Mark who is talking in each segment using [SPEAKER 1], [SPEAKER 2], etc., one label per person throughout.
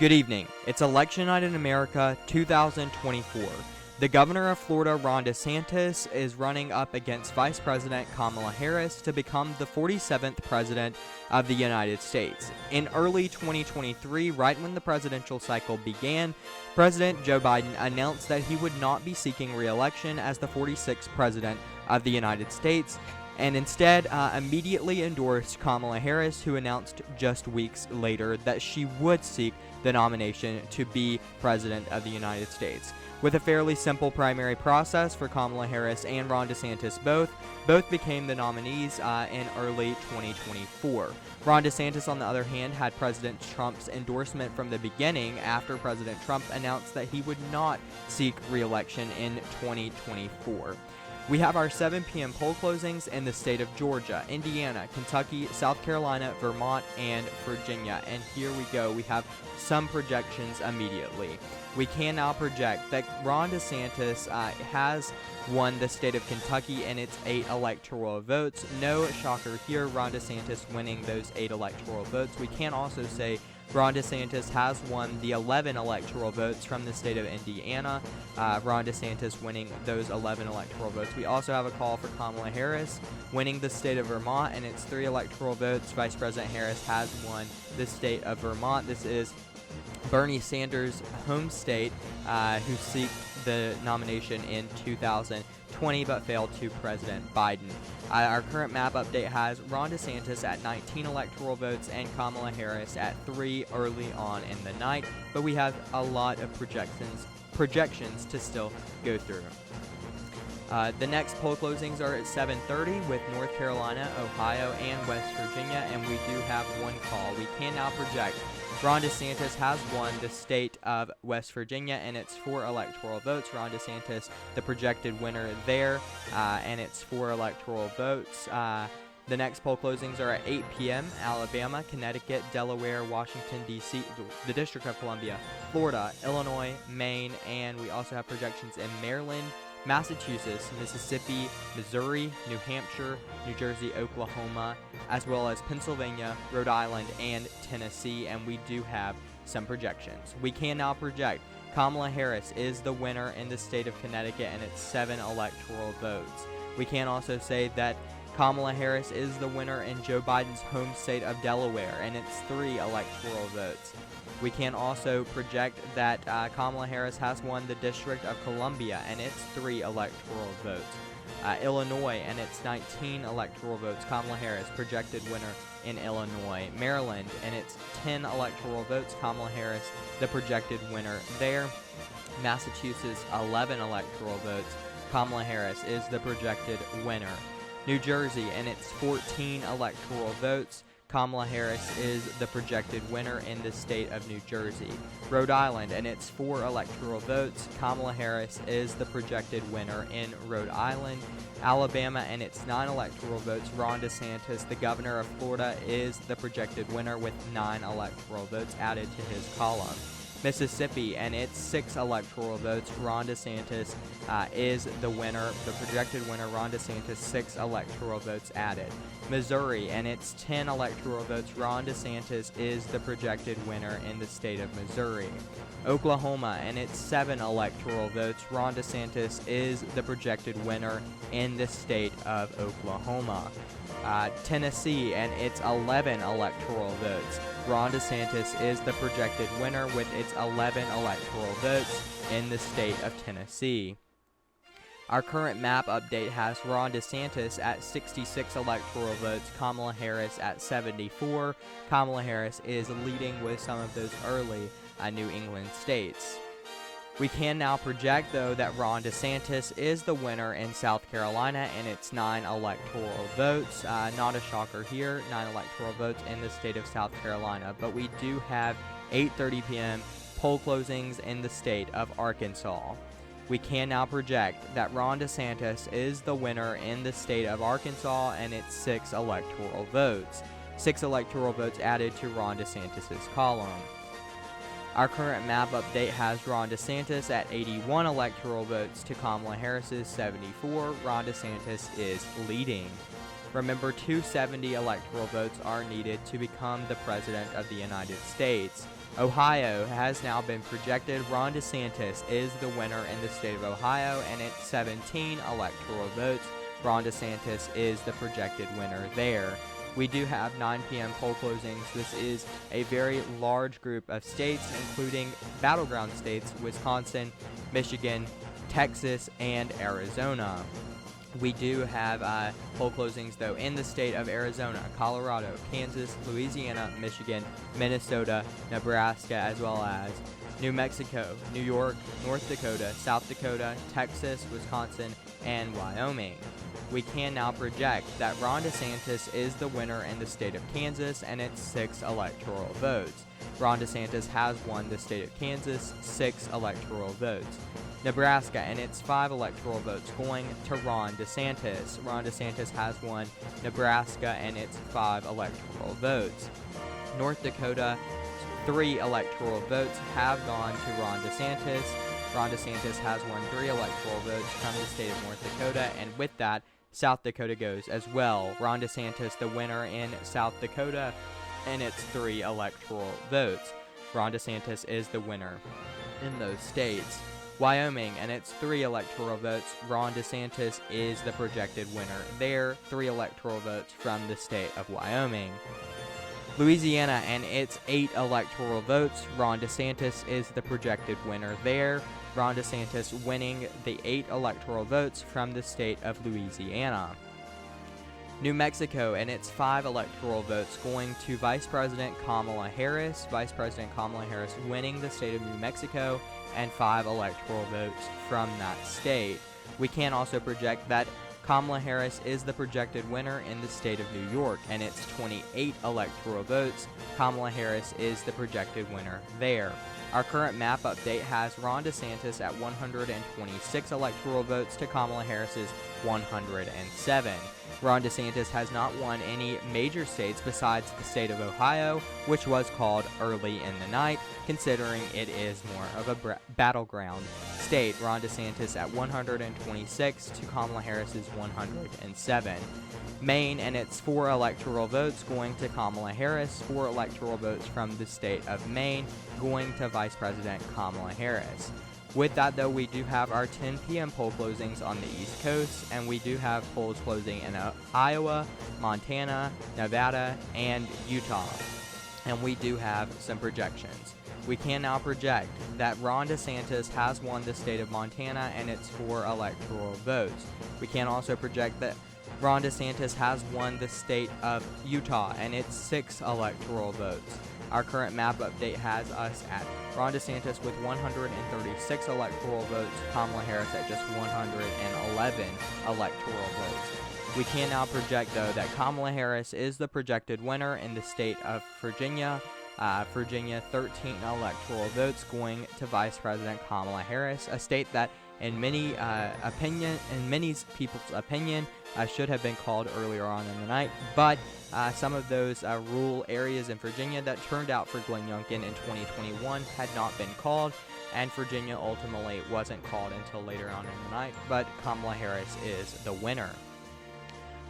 [SPEAKER 1] Good evening. It's election night in America 2024. The governor of Florida, Ron DeSantis, is running up against Vice President Kamala Harris to become the 47th president of the United States. In early 2023, right when the presidential cycle began, President Joe Biden announced that he would not be seeking re-election as the 46th president of the United States, and instead immediately endorsed Kamala Harris, who announced just weeks later that she would seek the nomination to be President of the United States. With a fairly simple primary process for Kamala Harris and Ron DeSantis both became the nominees in early 2024. Ron DeSantis, on the other hand, had President Trump's endorsement from the beginning after President Trump announced that he would not seek re-election in 2024. We have our 7 p.m. poll closings in the state of Georgia, Indiana, Kentucky, South Carolina, Vermont, and Virginia. And here we go. We have some projections immediately. We can now project that Ron DeSantis has won the state of Kentucky in its 8 electoral votes. No shocker here, Ron DeSantis winning those 8 electoral votes. We can also say Ron DeSantis has won the 11 electoral votes from the state of Indiana. Ron DeSantis winning those 11 electoral votes. We also have a call for Kamala Harris winning the state of Vermont and its 3 electoral votes. Vice President Harris has won the state of Vermont. This is Bernie Sanders' home state, who seek the nomination in 2020 but failed to President Biden. Our current map update has Ron DeSantis at 19 electoral votes and Kamala Harris at 3 early on in the night, but we have a lot of projections to still go through. The next poll closings are at 7:30 with North Carolina, Ohio, and West Virginia, and we do have one call. We can now project Ron DeSantis has won the state of West Virginia and its 4 electoral votes. Ron DeSantis, the projected winner there, and its 4 electoral votes. The next poll closings are at 8 p.m. Alabama, Connecticut, Delaware, Washington, D.C., the District of Columbia, Florida, Illinois, Maine, and we also have projections in Maryland, Massachusetts, Mississippi, Missouri, New Hampshire, New Jersey, Oklahoma, as well as Pennsylvania, Rhode Island, and Tennessee, and we do have some projections. We can now project Kamala Harris is the winner in the state of Connecticut and its 7 electoral votes. We can also say that Kamala Harris is the winner in Joe Biden's home state of Delaware and its 3 electoral votes. We can also project that Kamala Harris has won the District of Columbia and its 3 electoral votes. Illinois and its 19 electoral votes. Kamala Harris, projected winner in Illinois. Maryland and its 10 electoral votes. Kamala Harris, the projected winner there. Massachusetts, 11 electoral votes. Kamala Harris is the projected winner. New Jersey and its 14 electoral votes. Kamala Harris is the projected winner in the state of New Jersey. Rhode Island and its 4 electoral votes. Kamala Harris is the projected winner in Rhode Island. Alabama and its 9 electoral votes. Ron DeSantis, the governor of Florida, is the projected winner with 9 electoral votes added to his column. Mississippi and its 6 electoral votes. Ron DeSantis is the winner, the projected winner. Ron DeSantis, 6 electoral votes added. Missouri and its 10 electoral votes. Ron DeSantis is the projected winner in the state of Missouri. Oklahoma and its 7 electoral votes. Ron DeSantis is the projected winner in the state of Oklahoma. Tennessee and its 11 electoral votes. Ron DeSantis is the projected winner with its 11 electoral votes in the state of Tennessee. Our current map update has Ron DeSantis at 66 electoral votes, Kamala Harris at 74. Kamala Harris is leading with some of those early New England states. We can now project, though, that Ron DeSantis is the winner in South Carolina and its 9 electoral votes. Not a shocker here, 9 electoral votes in the state of South Carolina. But we do have 8:30 p.m. poll closings in the state of Arkansas. We can now project that Ron DeSantis is the winner in the state of Arkansas and its 6 electoral votes. 6 electoral votes added to Ron DeSantis' column. Our current map update has Ron DeSantis at 81 electoral votes to Kamala Harris's 74. Ron DeSantis is leading. Remember, 270 electoral votes are needed to become the President of the United States. Ohio has now been projected. Ron DeSantis is the winner in the state of Ohio, and it's 17 electoral votes. Ron DeSantis is the projected winner there. We do have 9 p.m. poll closings. This is a very large group of states, including battleground states, Wisconsin, Michigan, Texas, and Arizona. We do have poll closings, though, in the state of Arizona, Colorado, Kansas, Louisiana, Michigan, Minnesota, Nebraska, as well as New Mexico, New York, North Dakota, South Dakota, Texas, Wisconsin, and Wyoming. We can now project that Ron DeSantis is the winner in the state of Kansas, and it's 6 electoral votes. Ron DeSantis has won the state of Kansas, 6 electoral votes. Nebraska, and it's 5 electoral votes going to Ron DeSantis. Ron DeSantis has won Nebraska, and it's 5 electoral votes. North Dakota, 3 electoral votes have gone to Ron DeSantis. Ron DeSantis has won 3 electoral votes from the state of North Dakota, and with that, South Dakota goes as well. Ron DeSantis, the winner in South Dakota, and it's 3 electoral votes. Ron DeSantis is the winner in those states. Wyoming, and it's 3 electoral votes. Ron DeSantis is the projected winner there. 3 electoral votes from the state of Wyoming. Louisiana, and it's 8 electoral votes. Ron DeSantis is the projected winner there. Ron DeSantis winning the 8 electoral votes from the state of Louisiana. New Mexico, and it's 5 electoral votes going to Vice President Kamala Harris. Vice President Kamala Harris winning the state of New Mexico, and 5 electoral votes from that state. We can also project that Kamala Harris is the projected winner in the state of New York, and it's 28 electoral votes. Kamala Harris is the projected winner there. Our current map update has Ron DeSantis at 126 electoral votes to Kamala Harris's 107. Ron DeSantis has not won any major states besides the state of Ohio, which was called early in the night, considering it is more of a battleground state. Ron DeSantis at 126 to Kamala Harris's 107. Maine, and it's 4 electoral votes going to Kamala Harris, 4 electoral votes from the state of Maine going to Vice President Kamala Harris. With that, though, we do have our 10 p.m. poll closings on the East Coast, and we do have polls closing in Iowa, Montana, Nevada, and Utah. And we do have some projections. We can now project that Ron DeSantis has won the state of Montana, and it's 4 electoral votes. We can also project that Ron DeSantis has won the state of Utah, and it's 6 electoral votes. Our current map update has us at Ron DeSantis with 136 electoral votes, Kamala Harris at just 111 electoral votes. We can now project, though, that Kamala Harris is the projected winner in the state of Virginia. Virginia, 13 electoral votes going to Vice President Kamala Harris, a state that in many people's opinion should have been called earlier on in the night, but some of those rural areas in Virginia that turned out for Glenn Youngkin in 2021 had not been called, and Virginia ultimately wasn't called until later on in the night, but Kamala Harris is the winner.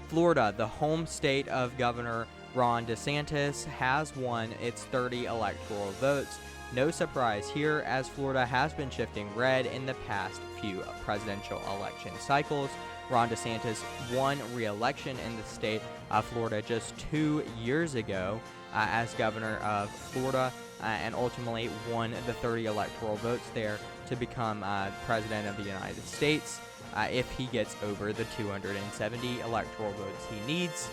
[SPEAKER 1] Florida, the home state of Governor Ron DeSantis, has won its 30 electoral votes. No surprise here, as Florida has been shifting red in the past few presidential election cycles. Ron DeSantis won re-election in the state of Florida just 2 years ago as governor of Florida, and ultimately won the 30 electoral votes there to become president of the United States if he gets over the 270 electoral votes he needs.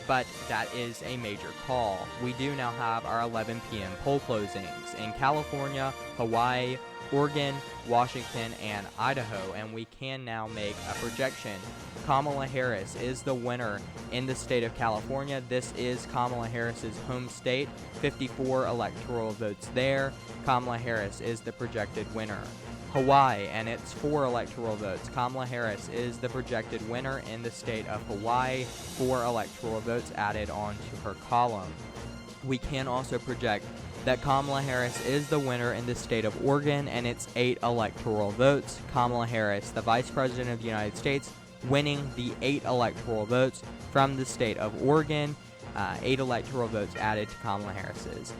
[SPEAKER 1] But that is a major call. We do now have our 11 p.m. poll closings in California, Hawaii, Oregon, Washington, and Idaho, and we can now make a projection. Kamala Harris is the winner in the state of California. This is Kamala Harris's home state, 54 electoral votes there. Kamala Harris is the projected winner. Hawaii, and it's 4 electoral votes. Kamala Harris is the projected winner in the state of Hawaii, 4 electoral votes added on to her column. We can also project that Kamala Harris is the winner in the state of Oregon, and it's 8 electoral votes. Kamala Harris, the Vice President of the United States, winning the 8 electoral votes from the state of Oregon. 8 electoral votes added to Kamala Harris's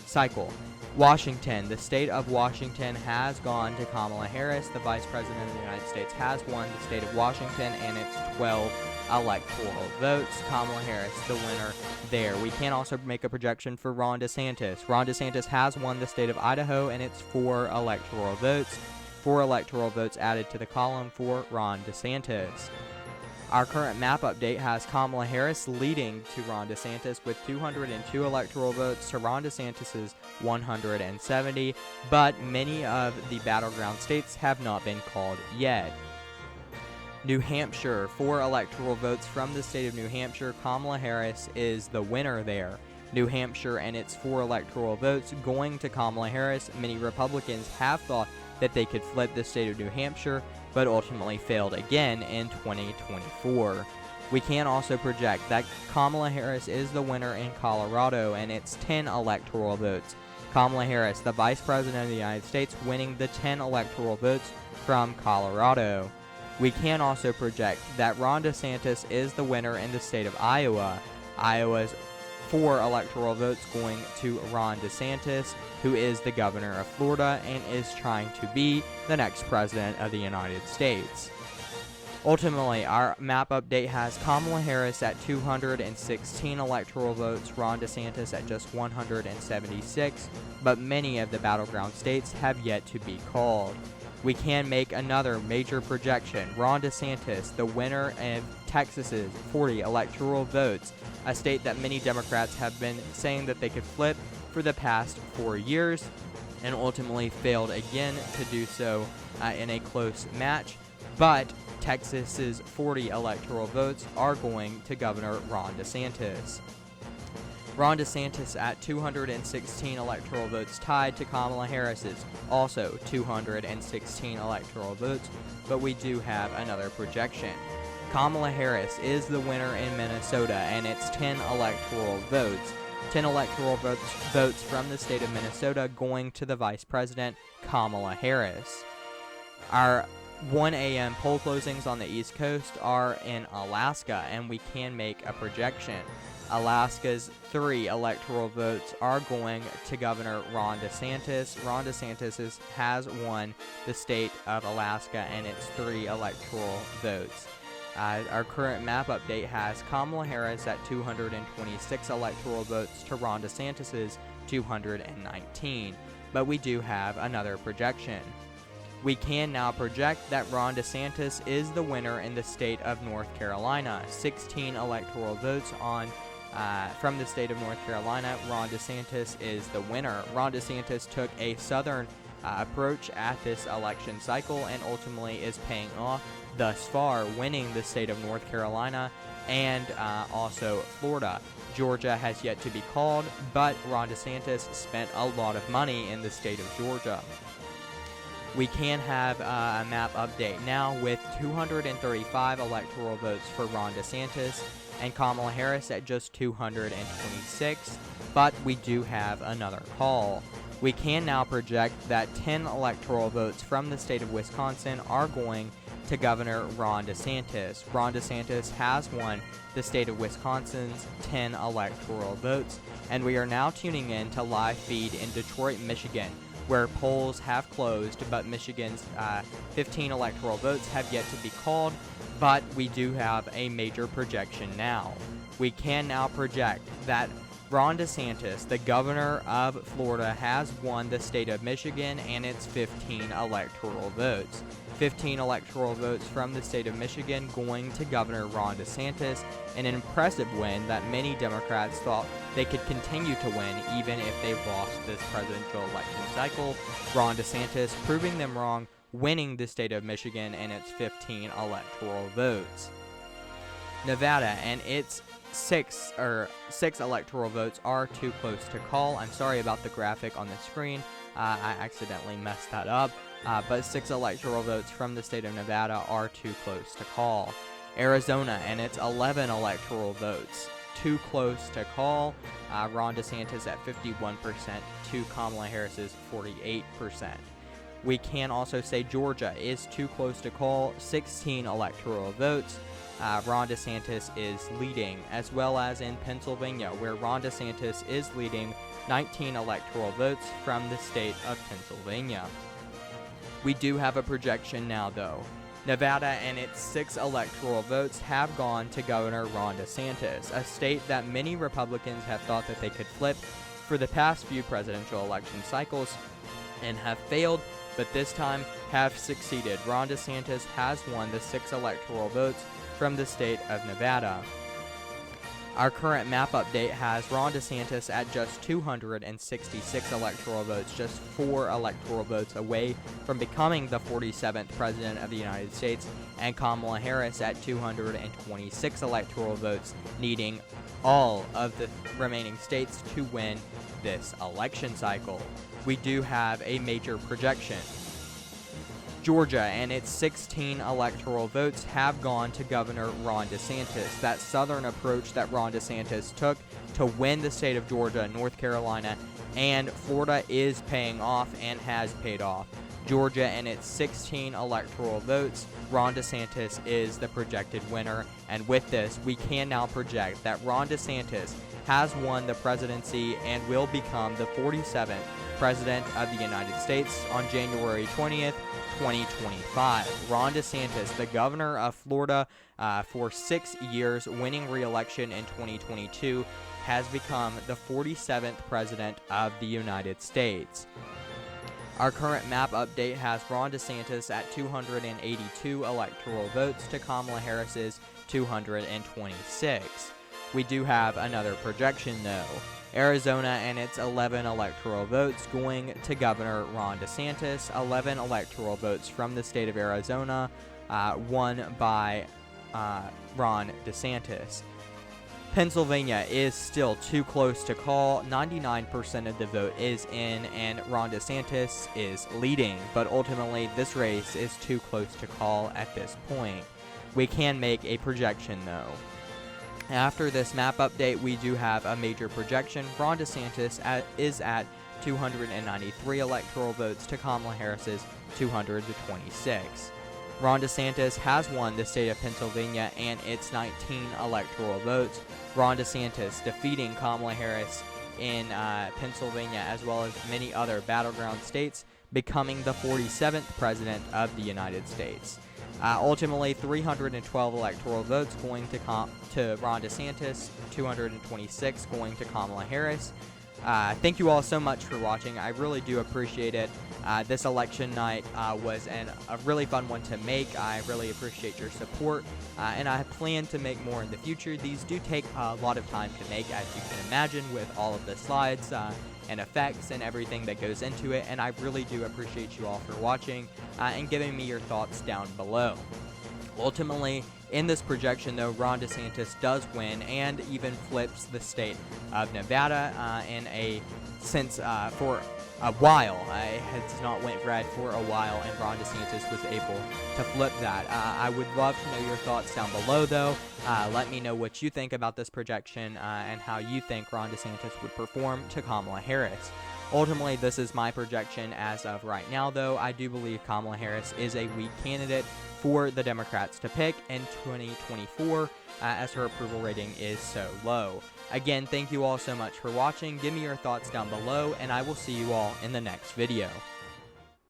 [SPEAKER 1] cycle. Washington, the state of Washington has gone to Kamala Harris. The Vice President of the United States has won the state of Washington and its 12 electoral votes. Kamala Harris, the winner there. We can also make a projection for Ron DeSantis. Ron DeSantis has won the state of Idaho and its 4 electoral votes. 4 electoral votes added to the column for Ron DeSantis. Our current map update has Kamala Harris leading to Ron DeSantis with 202 electoral votes to Ron DeSantis's 170, but many of the battleground states have not been called yet. New Hampshire, 4 electoral votes from the state of New Hampshire. Kamala Harris is the winner there. New Hampshire and its 4 electoral votes going to Kamala Harris. Many Republicans have thought that they could flip the state of New Hampshire, but ultimately failed again in 2024. We can also project that Kamala Harris is the winner in Colorado and its 10 electoral votes. Kamala Harris, the Vice President of the United States, winning the 10 electoral votes from Colorado. We can also project that Ron DeSantis is the winner in the state of Iowa. Iowa's 4 electoral votes going to Ron DeSantis, who is the governor of Florida and is trying to be the next president of the United States. Ultimately, our map update has Kamala Harris at 216 electoral votes, Ron DeSantis at just 176, but many of the battleground states have yet to be called. We can make another major projection. Ron DeSantis, the winner of Texas's 40 electoral votes, a state that many Democrats have been saying that they could flip for the past 4 years, and ultimately failed again to do so in a close match. But Texas's 40 electoral votes are going to Governor Ron DeSantis. Ron DeSantis at 216 electoral votes, tied to Kamala Harris's also 216 electoral votes, but we do have another projection. Kamala Harris is the winner in Minnesota and its 10 electoral votes. 10 electoral votes from the state of Minnesota going to the Vice President, Kamala Harris. Our 1 a.m. poll closings on the East Coast are in Alaska, and we can make a projection. Alaska's 3 electoral votes are going to Governor Ron DeSantis. Ron DeSantis has won the state of Alaska and its 3 electoral votes. Our current map update has Kamala Harris at 226 electoral votes to Ron DeSantis's 219, but we do have another projection. We can now project that Ron DeSantis is the winner in the state of North Carolina. 16 electoral votes from the state of North Carolina. Ron DeSantis is the winner. Ron DeSantis took a southern approach at this election cycle and ultimately is paying off thus far, winning the state of North Carolina and also Florida. Georgia has yet to be called, but Ron DeSantis spent a lot of money in the state of Georgia. We can have a map update now with 235 electoral votes for Ron DeSantis and Kamala Harris at just 226, but we do have another call. We can now project that 10 electoral votes from the state of Wisconsin are going to Governor Ron DeSantis. Ron DeSantis has won the state of Wisconsin's 10 electoral votes, and we are now tuning in to live feed in Detroit, Michigan, where polls have closed, but Michigan's 15 electoral votes have yet to be called, but we do have a major projection now. We can now project that Ron DeSantis, the governor of Florida, has won the state of Michigan and its 15 electoral votes. 15 electoral votes from the state of Michigan going to Governor Ron DeSantis, an impressive win that many Democrats thought they could continue to win even if they lost this presidential election cycle. Ron DeSantis proving them wrong, winning the state of Michigan and its 15 electoral votes. Nevada and its six electoral votes are too close to call. I'm sorry about the graphic on the screen. I accidentally messed that up. But 6 electoral votes from the state of Nevada are too close to call. Arizona and its 11 electoral votes, too close to call. Ron DeSantis at 51% to Kamala Harris's 48%. We can also say Georgia is too close to call, 16 electoral votes. Ron DeSantis is leading, as well as in Pennsylvania, where Ron DeSantis is leading 19 electoral votes from the state of Pennsylvania. We do have a projection now, though. Nevada and its 6 electoral votes have gone to Governor Ron DeSantis, a state that many Republicans have thought that they could flip for the past few presidential election cycles and have failed, but this time have succeeded. Ron DeSantis has won the 6 electoral votes from the state of Nevada. Our current map update has Ron DeSantis at just 266 electoral votes, just 4 electoral votes away from becoming the 47th President of the United States, and Kamala Harris at 226 electoral votes, needing all of the remaining states to win this election cycle. We do have a major projection. Georgia and its 16 electoral votes have gone to Governor Ron DeSantis. That southern approach that Ron DeSantis took to win the state of Georgia, North Carolina, and Florida is paying off and has paid off. Georgia and its 16 electoral votes, Ron DeSantis is the projected winner. And with this, we can now project that Ron DeSantis has won the presidency and will become the 47th President of the United States on January 20th, 2025. Ron DeSantis, the governor of Florida for 6 years, winning re-election in 2022, has become the 47th President of the United States. Our current map update has Ron DeSantis at 282 electoral votes to Kamala Harris's 226. We do have another projection, though. Arizona and its 11 electoral votes going to Governor Ron DeSantis. 11 electoral votes from the state of Arizona, won by Ron DeSantis. Pennsylvania is still too close to call. 99% of the vote is in, and Ron DeSantis is leading. But ultimately, this race is too close to call at this point. We can make a projection, though. After this map update, we do have a major projection. Ron DeSantis is at 293 electoral votes to Kamala Harris's 226. Ron DeSantis has won the state of Pennsylvania and its 19 electoral votes. Ron DeSantis defeating Kamala Harris in Pennsylvania, as well as many other battleground states, becoming the 47th President of the United States. Ultimately, 312 electoral votes going to Ron DeSantis, 226 going to Kamala Harris. Thank you all so much for watching. I really do appreciate it. This election night was a really fun one to make. I really appreciate your support, and I plan to make more in the future. These do take a lot of time to make, as you can imagine, with all of the slides and effects and everything that goes into it, and I really do appreciate you all for watching and giving me your thoughts down below. Ultimately, in this projection, though, Ron DeSantis does win and even flips the state of Nevada for a while. It has not went red for a while, and Ron DeSantis was able to flip that. I would love to know your thoughts down below, though. Let me know what you think about this projection and how you think Ron DeSantis would perform to Kamala Harris. Ultimately, this is my projection as of right now, though. I do believe Kamala Harris is a weak candidate for the Democrats to pick in 2024, as her approval rating is so low. Again, thank you all so much for watching. Give me your thoughts down below, and I will see you all in the next video.